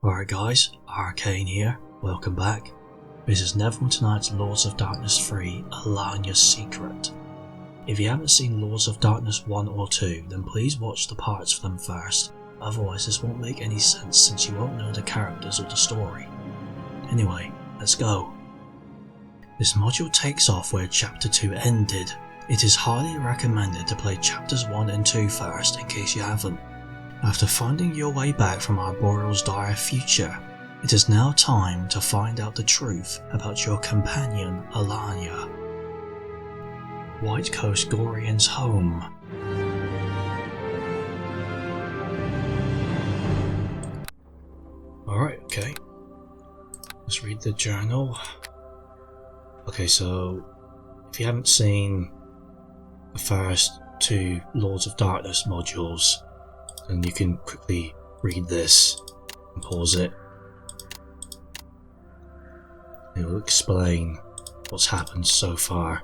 Alright guys, Arcane here, welcome back. This is Neverwinter Nights Lords of Darkness 3, Alanya's Secret. If you haven't seen Lords of Darkness 1 or 2, then please watch the parts for them first, otherwise this won't make any sense since you won't know the characters or the story. Anyway, let's go. This module takes off where Chapter 2 ended. It is highly recommended to play Chapters 1 and 2 first in case you haven't. After finding your way back from Arboril's dire future, it is now time to find out the truth about your companion, Alanya. White Coast Gorian's home. Alright, okay. Let's read the journal. Okay, so if you haven't seen the first two Lords of Darkness modules, then you can quickly read this and pause it. It will explain what's happened so far.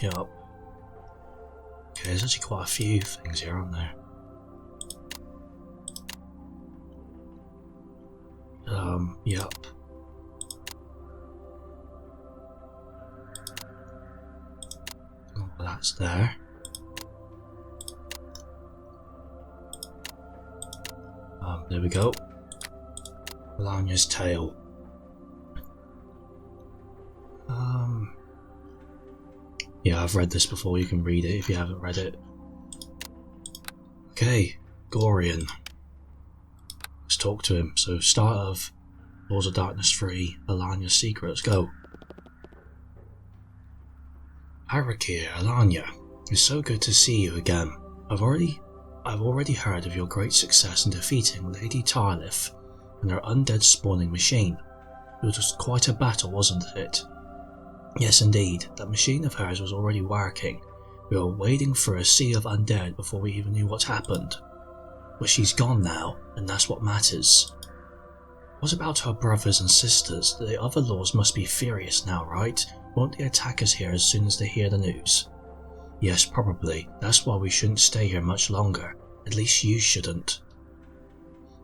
Yep. Okay, there's actually quite a few things here, aren't there? Yep. Oh, that's there. There we go. Alanya's tale. Yeah, I've read this before, you can read it if you haven't read it. Okay, Gorian. Let's talk to him. So, start of Lords of Darkness 3, Alanya's Secret, let's go. Arakir, Alanya, it's so good to see you again. I've already heard of your great success in defeating Lady Tarlith and her undead spawning machine. It was quite a battle, wasn't it? Yes indeed, that machine of hers was already working. We were wading through a sea of undead before we even knew what happened. But she's gone now, and that's what matters. What about her brothers and sisters? The other lords must be furious now, right? Won't they attack us here as soon as they hear the news? Yes, probably. That's why we shouldn't stay here much longer. At least you shouldn't.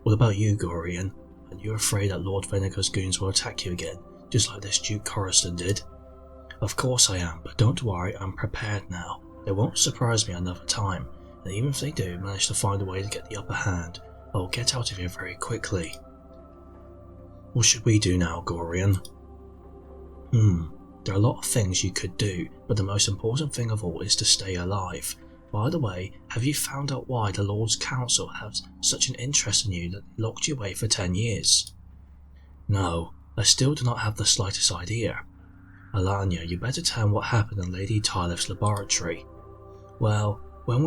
What about you, Gorian? Are you afraid that Lord Vinegar's goons will attack you again, just like this Duke Coruscant did? Of course I am, but don't worry, I'm prepared now. They won't surprise me another time, and even if they do manage to find a way to get the upper hand, I will get out of here very quickly. What should we do now, Gorian? There are a lot of things you could do, but the most important thing of all is to stay alive. By the way, have you found out why the Lord's Council has such an interest in you that they locked you away for 10 years? No, I still do not have the slightest idea. Alanya, you better tell him what happened in Lady Tarlith's laboratory. Well, when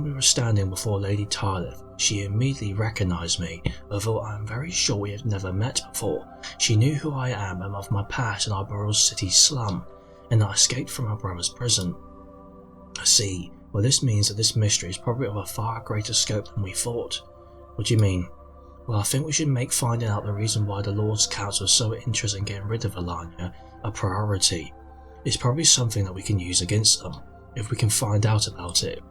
we were standing before Lady Tarlith, she immediately recognised me, although I am very sure we have never met before. She knew who I am and of my past in Arboril's city slum, and I escaped from her brother's prison. I see. Well, this means that this mystery is probably of a far greater scope than we thought. What do you mean? Well, I think we should make finding out the reason why the Lord's Council is so interested in getting rid of Alanya a priority. It's probably something that we can use against them, if we can find out about it.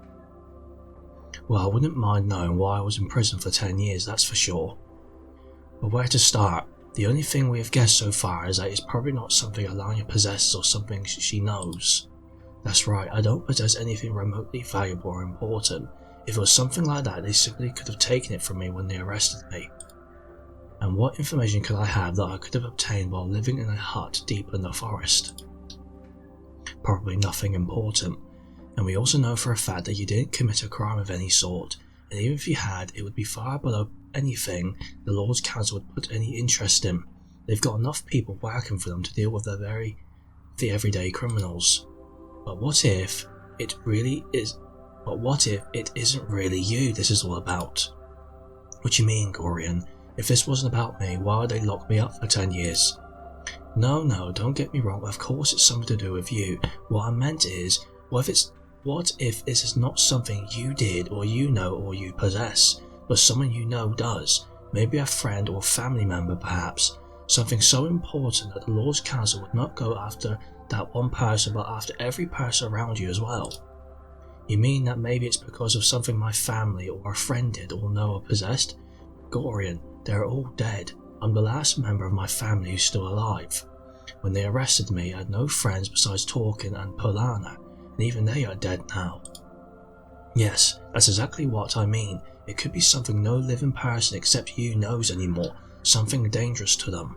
Well, I wouldn't mind knowing why I was in prison for 10 years, that's for sure. But where to start? The only thing we have guessed so far is that it's probably not something Alanya possesses or something she knows. That's right, I don't possess anything remotely valuable or important. If it was something like that, they simply could have taken it from me when they arrested me. And what information could I have that I could have obtained while living in a hut deep in the forest? Probably nothing important. And we also know for a fact that you didn't commit a crime of any sort, and even if you had, it would be far below anything the Lord's Council would put any interest in. They've got enough people working for them to deal with the everyday criminals. But what if it isn't really you this is all about? What do you mean, Gorian? If this wasn't about me, why would they lock me up for 10 years? No, don't get me wrong, of course it's something to do with you. What I meant is, what if this is not something you did or you know or you possess, but someone you know does? Maybe a friend or family member perhaps. Something so important that the Lord's Council would not go after that one person but after every person around you as well. You mean that maybe it's because of something my family or a friend did or know or possessed? Gorian, they're all dead. I'm the last member of my family who's still alive. When they arrested me, I had no friends besides Torkin and Polana, and even they are dead now. Yes, that's exactly what I mean. It could be something no living person except you knows anymore, something dangerous to them.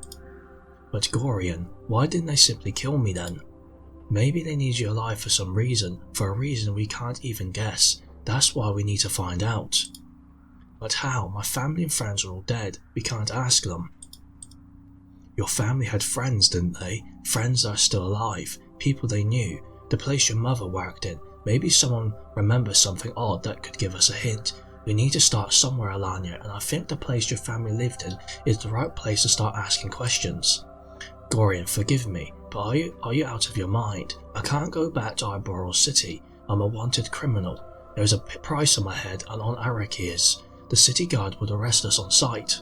But Gorian, why didn't they simply kill me then? Maybe they need you alive for some reason, for a reason we can't even guess. That's why we need to find out. But how? My family and friends are all dead. We can't ask them. Your family had friends, didn't they? Friends that are still alive, people they knew, the place your mother worked in. Maybe someone remembers something odd that could give us a hint. We need to start somewhere, Alanya, and I think the place your family lived in is the right place to start asking questions. Gorian, forgive me, but are you out of your mind? I can't go back to Arboril City. I'm a wanted criminal. There's a price on my head and on Araki's. The city guard would arrest us on sight.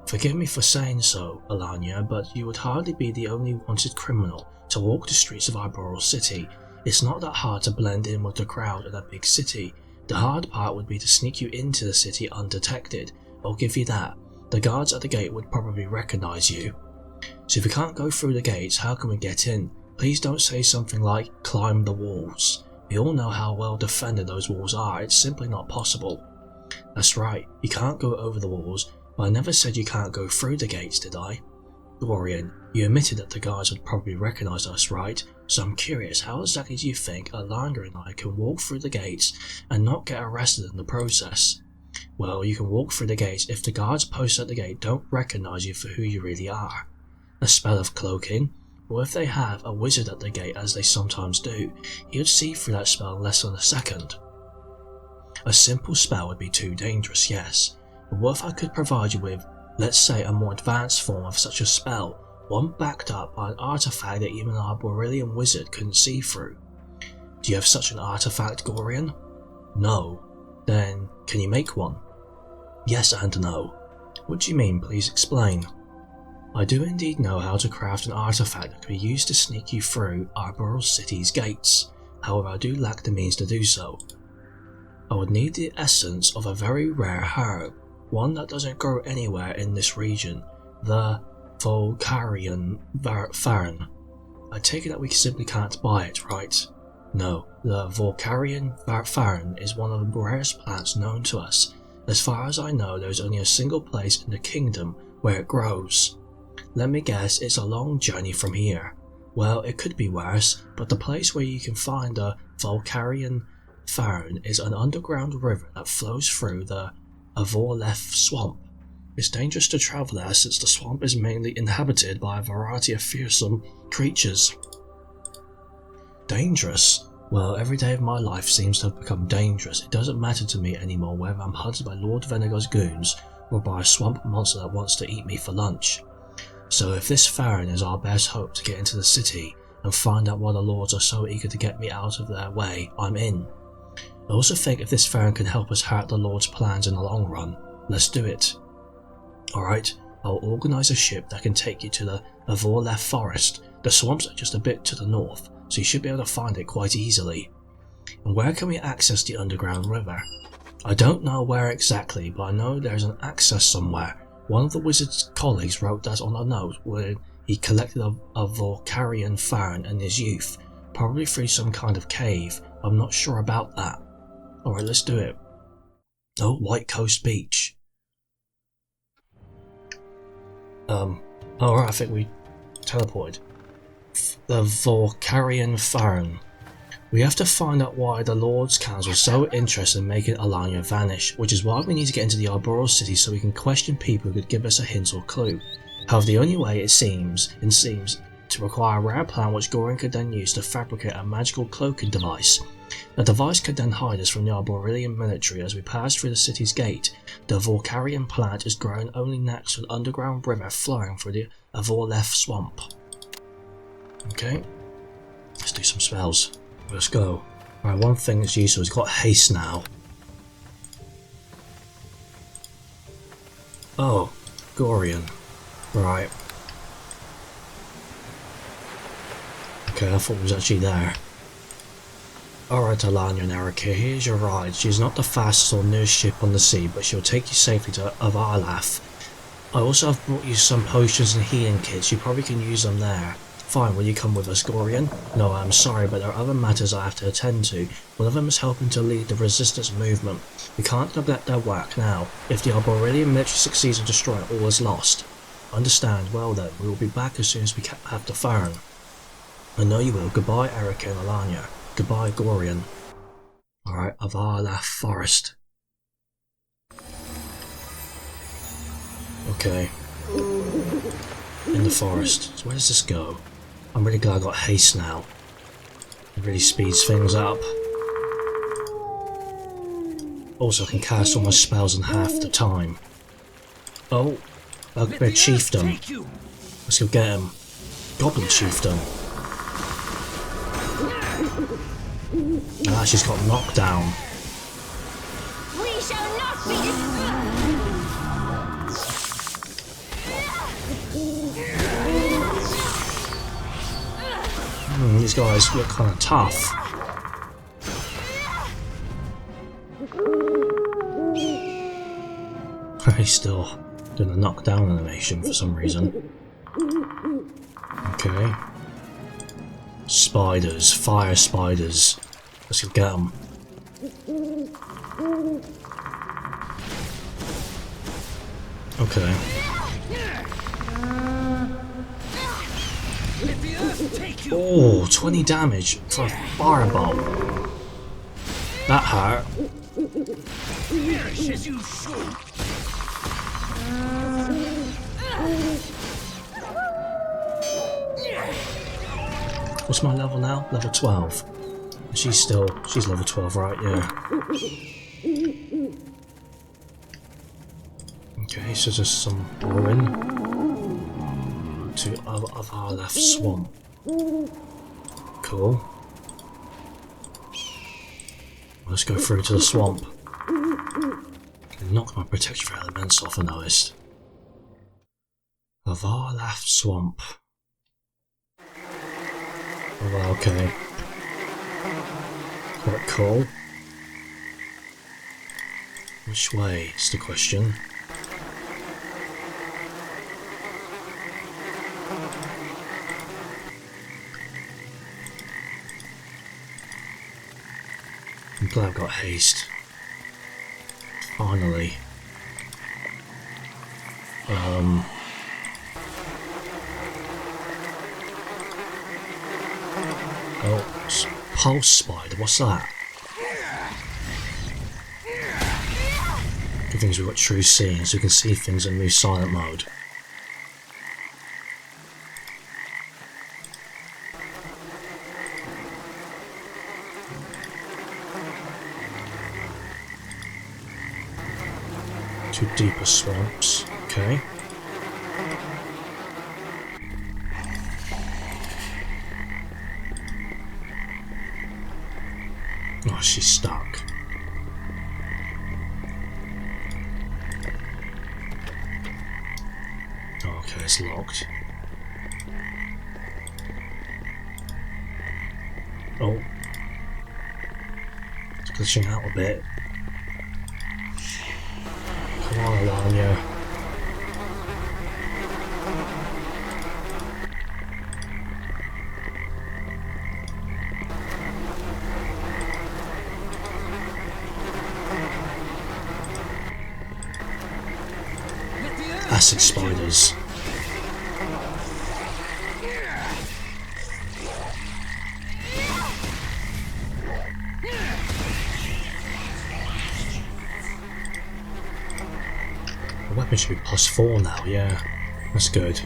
Forgive me for saying so, Alanya, but you would hardly be the only wanted criminal to walk the streets of Arboril City. It's not that hard to blend in with the crowd in a big city. The hard part would be to sneak you into the city undetected. I'll give you that. The guards at the gate would probably recognize you. So if we can't go through the gates, how can we get in? Please don't say something like, climb the walls. We all know how well defended those walls are, it's simply not possible. That's right, you can't go over the walls, but I never said you can't go through the gates, did I? Gorian, you admitted that the guards would probably recognise us, right? So I'm curious, how exactly do you think Alanya and I can walk through the gates and not get arrested in the process? Well, you can walk through the gates if the guards posted at the gate don't recognise you for who you really are. A spell of cloaking? Or if they have a wizard at the gate, as they sometimes do, he would see through that spell in less than a second. A simple spell would be too dangerous, yes, but what if I could provide you with, let's say, a more advanced form of such a spell, one backed up by an artifact that even an Arborilian wizard couldn't see through? Do you have such an artifact, Gorian? No. Then, can you make one? Yes and no. What do you mean, please explain? I do indeed know how to craft an artifact that can be used to sneak you through Arboril City's gates, however I do lack the means to do so. I would need the essence of a very rare herb, one that doesn't grow anywhere in this region, the Volcarian Fern. I take it that we simply can't buy it, right? No, the Volcarian Fern is one of the rarest plants known to us. As far as I know, there is only a single place in the kingdom where it grows. Let me guess, it's a long journey from here. Well, it could be worse, but the place where you can find the Volcarian Fern is an underground river that flows through the Arboril swamp. It's dangerous to travel there since the swamp is mainly inhabited by a variety of fearsome creatures. Dangerous? Well, every day of my life seems to have become dangerous. It doesn't matter to me anymore whether I'm hunted by Lord Venegar's goons or by a swamp monster that wants to eat me for lunch. So if this Farron is our best hope to get into the city and find out why the lords are so eager to get me out of their way, I'm in. I also think if this Farron can help us hurt the lord's plans in the long run, let's do it. Alright, I'll organise a ship that can take you to the Arboril forest. The swamps are just a bit to the north, so you should be able to find it quite easily. And where can we access the underground river? I don't know where exactly, but I know there's an access somewhere. One of the wizard's colleagues wrote that on a note where he collected a Volcarian Farn in his youth, probably through some kind of cave. I'm not sure about that. Alright, let's do it. Oh, White Coast Beach. Alright, I think we teleported. The Volcarian Farn. We have to find out why the Lord's Council is so interested in making Alanya vanish, which is why we need to get into the Arboril City so we can question people who could give us a hint or clue. However, the only way it seems to require a rare plant which Gorin could then use to fabricate a magical cloaking device. The device could then hide us from the Arborilian military as we pass through the city's gate. The Volcarian plant is grown only next to an underground river flowing through the Arboril swamp. Okay, let's do some spells. Let's go. Alright, one thing that's useful is got haste now. Oh, Gorian. Right. Okay, I thought it was actually there. Alright Alanya and Erica, here's your ride. She's not the fastest or newest ship on the sea, but she'll take you safely to Avarlaf. I also have brought you some potions and healing kits, you probably can use them there. Fine, will you come with us, Gorian? No, I'm sorry, but there are other matters I have to attend to. One of them is helping to lead the resistance movement. We can't neglect their work now. If the Arborilian military succeeds in destroying all is lost. Understand, well then, we will be back as soon as we have the phone. I know you will. Goodbye, Erica and Alanya. Goodbye, Gorian. Alright, Avarlaf Forest. Okay. In the forest. So where does this go? I'm really glad I got haste now. It really speeds things up. Also, I can cast all my spells in half the time. Oh, Bugbear Chieftain. Let's go get him. Goblin Chieftain. Ah, she's got knocked down. We shall not be These guys look kind of tough. He's still doing a knockdown animation for some reason. Okay. Spiders, fire spiders. Let's go get them. Okay. Oh, 20 damage for a fireball. That hurt. What's my level now? Level 12. She's level 12, right? Yeah. Okay, so there's some ruin to Avarlaf Swamp. Cool. Let's go through to the swamp. It knocked my protection for elements off, I noticed. Avarlaf Swamp. Oh wow, okay. Quite cool. Which way is the question? I'm glad I've got haste. Finally. Oh, pulse spider, what's that? Good things we've got true seeing, so we can see things in new silent mode. Two deeper swamps, okay. Oh, she's stuck. Oh, okay, it's locked. Oh. It's glitching out a bit. Come on, Alanya. Acid spiders. The weapon should be +4 now, yeah. That's good.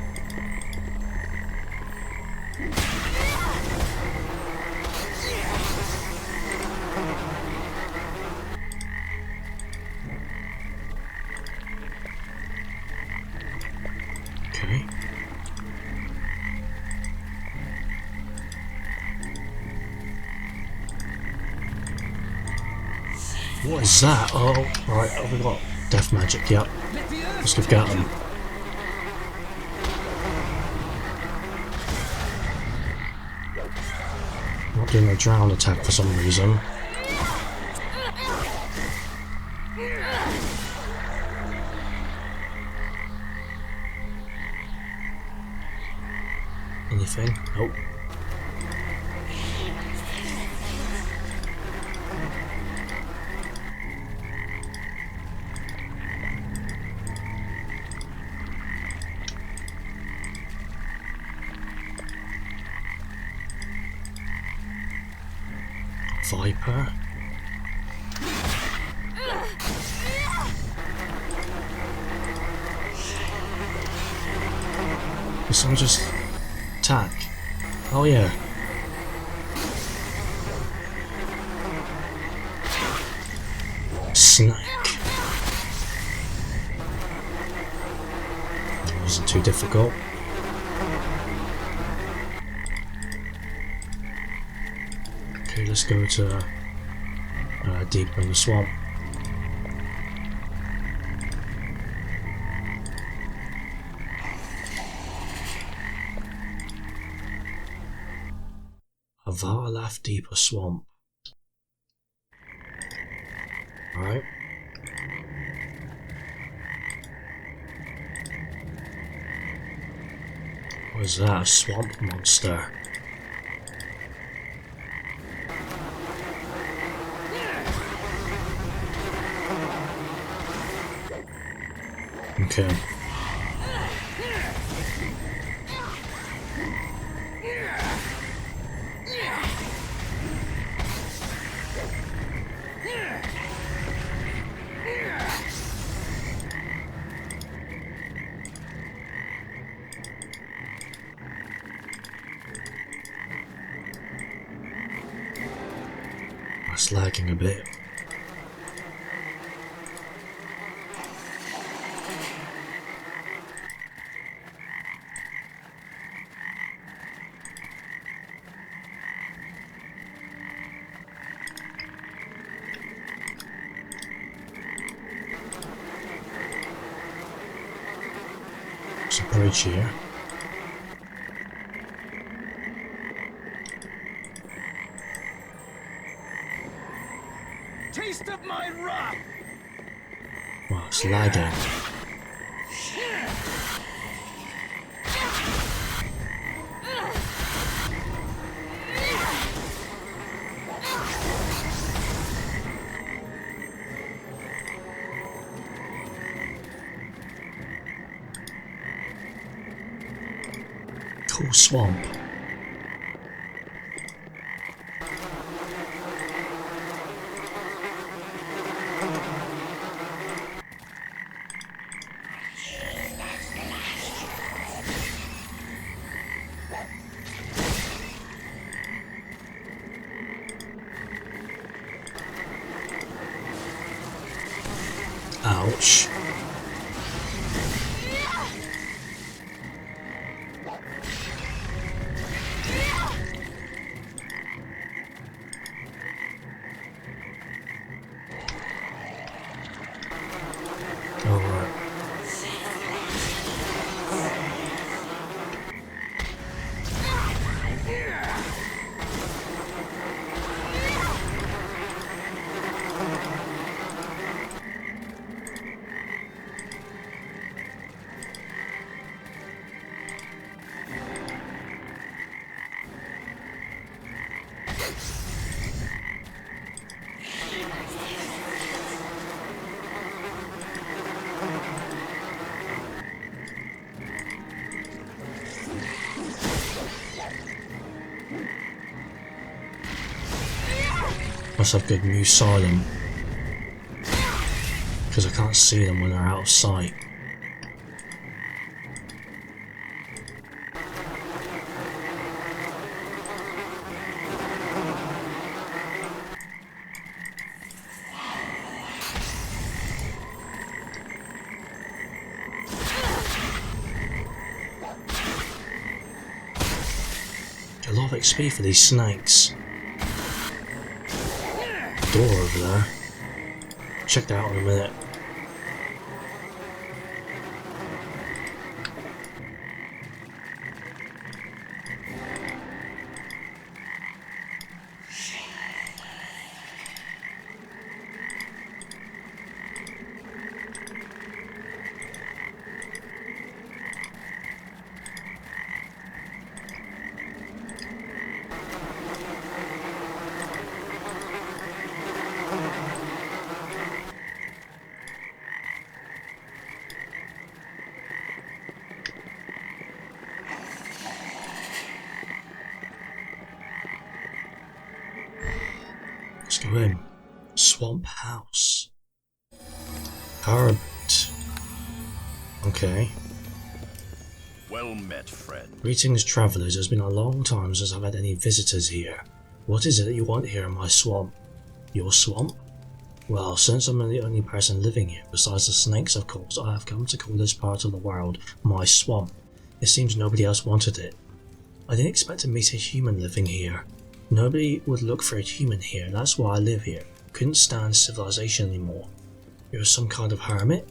Okay. What is that? Oh, right, oh, we got death magic, yep. Let's go get them. Not doing a drown attack for some reason. Anything? Nope. Viper. Did someone just attack? Oh yeah. Snake. Wasn't too difficult. Okay, let's go to deeper in the swamp. A Varlath deeper swamp. Alright. What is that? A swamp monster. Okay. It's lagging a bit. There's a bridge here. Taste of my wrath! Wow, it's lagging. Cool swamp. Ouch. Alright. Must have good move silent, because I can't see them when they're out of sight. Get a lot of XP for these snakes. Door over there. Check that out in a minute. Let's go in. Swamp house. Hermit. Okay. Well met, friend. Greetings, travellers. It's been a long time since I've had any visitors here. What is it that you want here in my swamp? Your swamp? Well, since I'm the only person living here, besides the snakes of course, I have come to call this part of the world my swamp. It seems nobody else wanted it. I didn't expect to meet a human living here. Nobody would look for a human here, that's why I live here. Couldn't stand civilization anymore. You're some kind of hermit?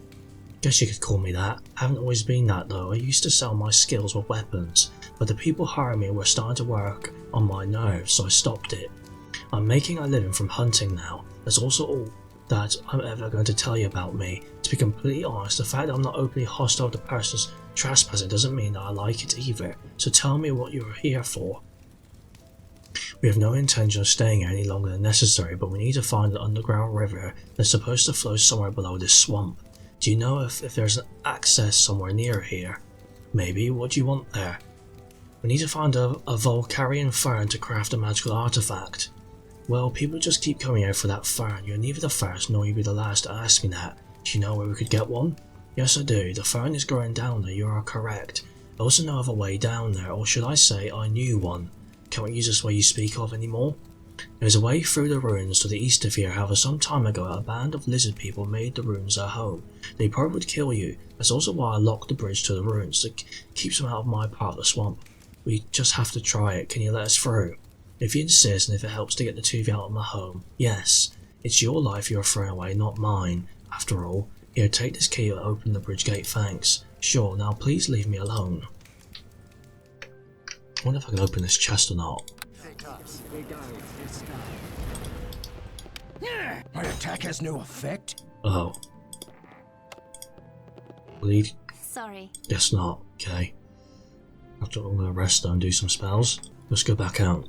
Guess you could call me that. Haven't always been that though. I used to sell my skills with weapons, but the people hiring me were starting to work on my nerves, so I stopped it. I'm making a living from hunting now. That's also all that I'm ever going to tell you about me. To be completely honest, the fact that I'm not openly hostile to persons trespassing doesn't mean that I like it either. So tell me what you're here for. We have no intention of staying here any longer than necessary, but we need to find an underground river that's supposed to flow somewhere below this swamp. Do you know if there's an access somewhere near here? Maybe. What do you want there? We need to find a Volcarian fern to craft a magical artifact. Well, people just keep coming here for that fern. You're neither the first nor you'll be the last to ask me that. Do you know where we could get one? Yes, I do. The fern is growing down there, you are correct. I also know of a way down there, or should I say I knew one. Can't use this way you speak of anymore. There's a way through the ruins to the east of here, however some time ago a band of lizard people made the ruins their home. They probably would kill you. That's also why I locked the bridge to the ruins, to keep them out of my part of the swamp. We just have to try it. Can you let us through? If you insist, and if it helps to get the two of you out of my home, yes. It's your life you're throwing away, not mine. After all, here, take this key and open the bridge gate, thanks. Sure, now please leave me alone. I wonder if I can open this chest or not. My attack has no effect? Oh. Bleed? Sorry. Guess not. Okay. After all, I'm gonna rest though and do some spells. Let's go back out.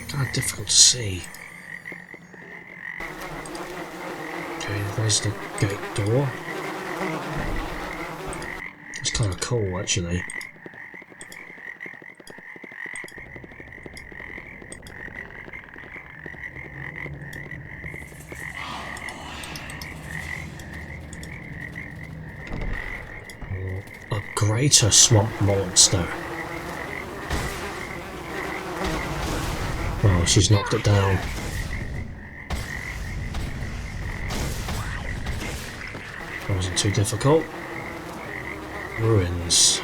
Kind of difficult to see. Okay, there's the gate door. It's kind of cool, actually. A greater swamp monster. Oh, she's knocked it down. That wasn't too difficult. Ruins.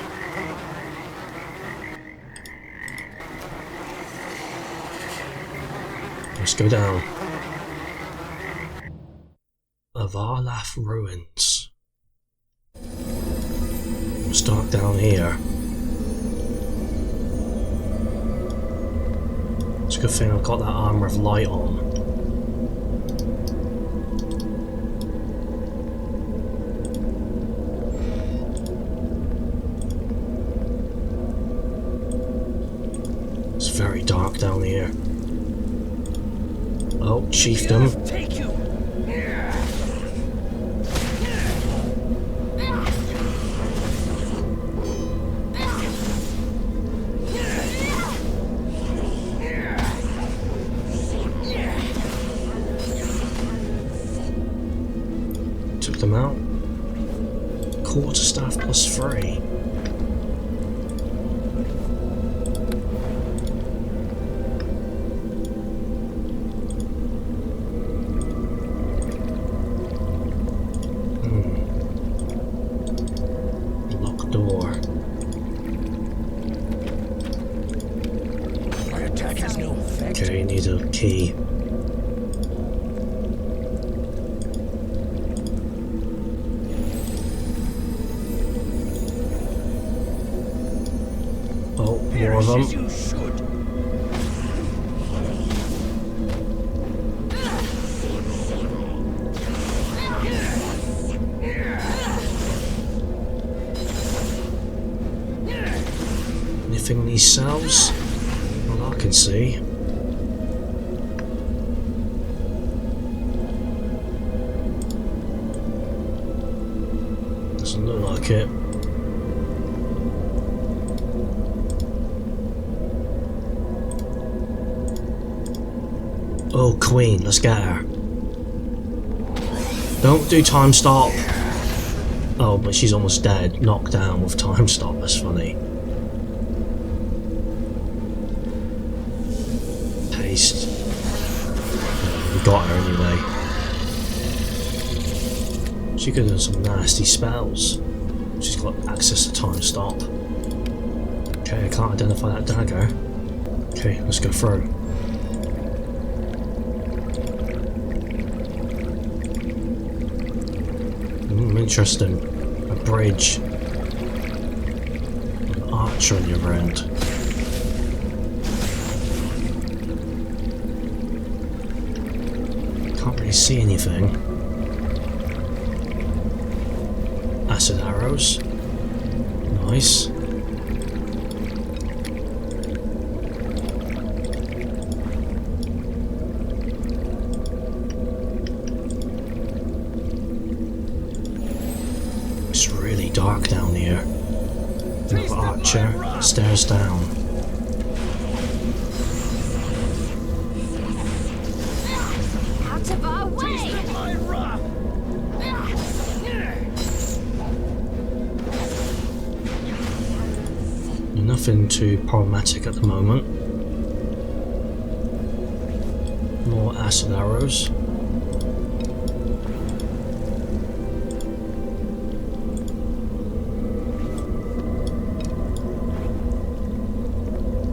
Let's go down. Avarlaf ruins. Let's start down here. It's a good thing I've got that armour of light on. It's very dark down here. Oh, chiefdom. Take you! Took them out. Quarterstaff +3. Locked door. My attack has no effect. Okay, need a key. Oh, more of them. You should. Anything in these cells? Well, I can see. Doesn't look like it. Oh, Queen, let's get her. Don't do time stop. Oh, but she's almost dead. Knocked down with time stop. That's funny. Paste. We got her anyway. She could have done some nasty spells. She's got access to time stop. Okay, I can't identify that dagger. Okay, let's go through. Interesting. A bridge. An archer on the other end. Can't really see anything. Acid arrows. Nice. It's really dark down here. Another archer. Stairs down. Out of our way! Nothing too problematic at the moment. More acid arrows.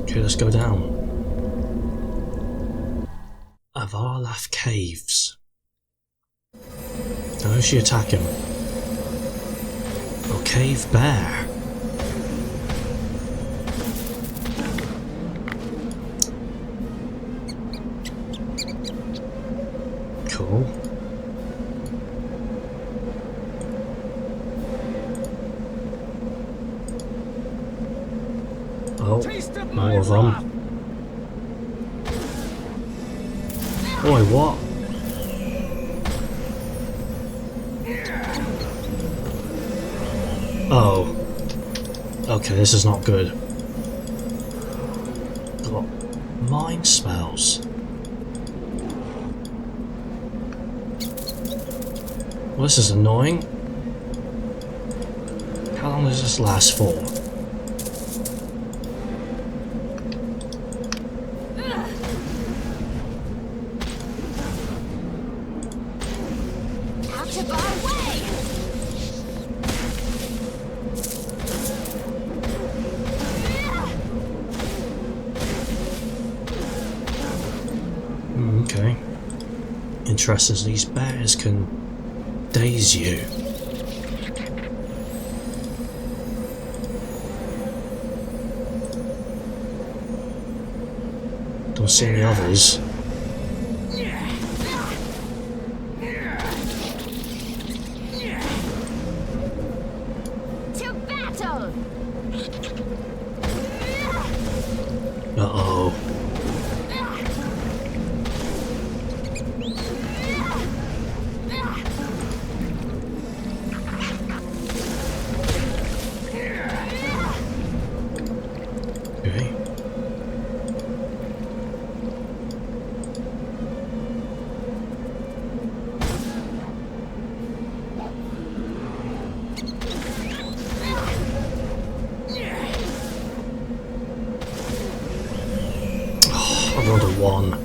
Okay, let's go down. Avarlath Caves. Now who's she attacking? Oh, Cave Bear. Cool. Oh, more of them. Boy, what? Oh. Okay, this is not good. Got mind spells. Well, this is annoying. How long does this last for? Out of our way! Okay. Interesting, these bears can daze you. Don't see any others. To battle! Uh-oh. Okay. Oh, I rolled a 1.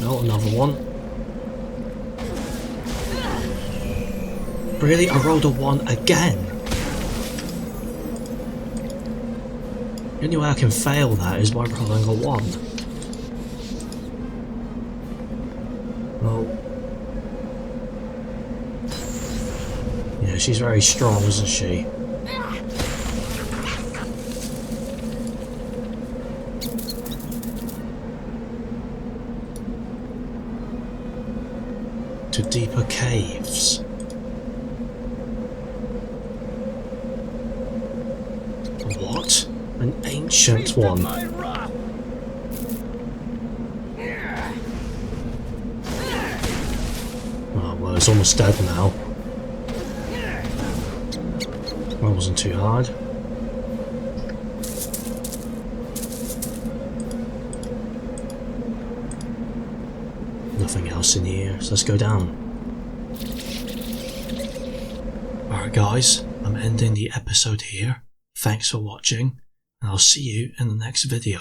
Oh, another one. Really? I rolled a 1 again? The only way I can fail that is by rolling a 1. Well... yeah, she's very strong, isn't she? To deeper caves. What? An ancient one. Oh, well, it's almost dead now. That wasn't too hard. Nothing else in here, so let's go down. Alright guys, I'm ending the episode here. Thanks for watching, and I'll see you in the next video.